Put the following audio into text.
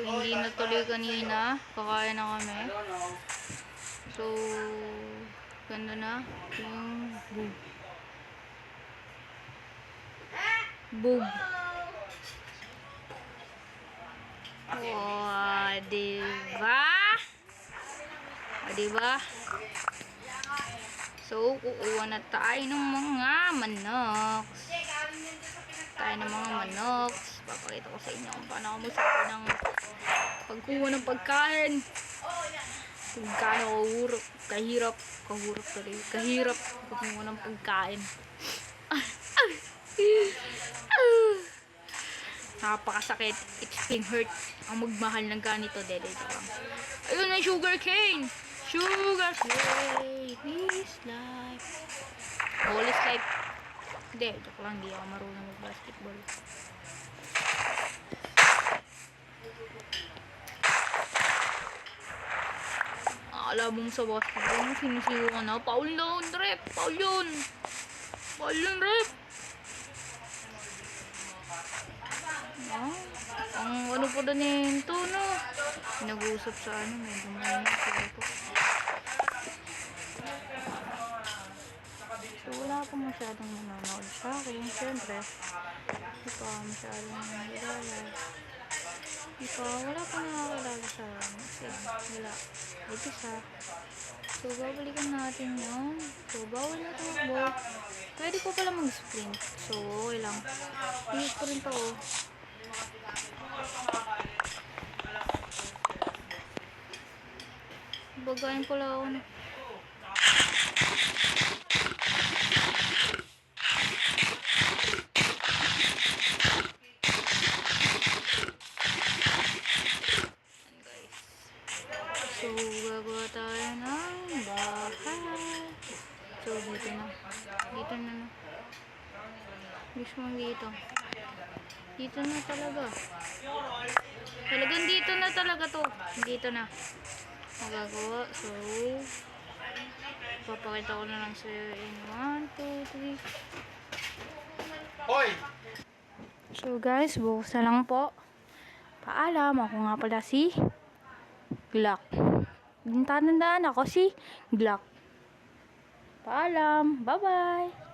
hindi natuloy kanina. Kakain na kami. So, ganda na yung bug. Bug. Wow, diba? Diba? So, kukuha na tayo ng mga manok. Papakita ko sa inyo kung paano ako magsabi ng pagkuha ng pagkain. Kung gaano kahirap kumuha ng pagkain. Napakasakit. It's been hurt ang magmahal ng ganito. Dito lang. Ayun, may sugar cane. Sugar cane is life. All is life. Hindi, joke lang. Hindi ako marunong mag-basketball. Akala mong sa basketball, sinisigaw ka na. Paul yun, rep. Paul yun, rep. Ang ano po doon ito, no? Nag-uusap sa ano, may dumayon na sila po. So, wala pa masyadong nanonood sa akin. Siyempre, hindi pa masyadong nilala. Wala pa nakakilala sa kasi wala. Ito siya. So, babalikan natin yun. So, bawal na tumakbo. Pwede ko pala mag-sprint. So, okay lang. I-sprint ako. Bagayin ko lang ako na. So, gagawa tayo ng bahay. So, dito na. Dito na. Mismo dito. Dito na talaga. Talagang dito na talaga to. Dito na. Magagawa. So, papakita ko na lang sa'yo in 1, 2, 3. Hoy! So, guys, bukas na lang po. Paalam. Ako nga pala si Glock. Tandaan ako si Glock. Paalam. Bye-bye.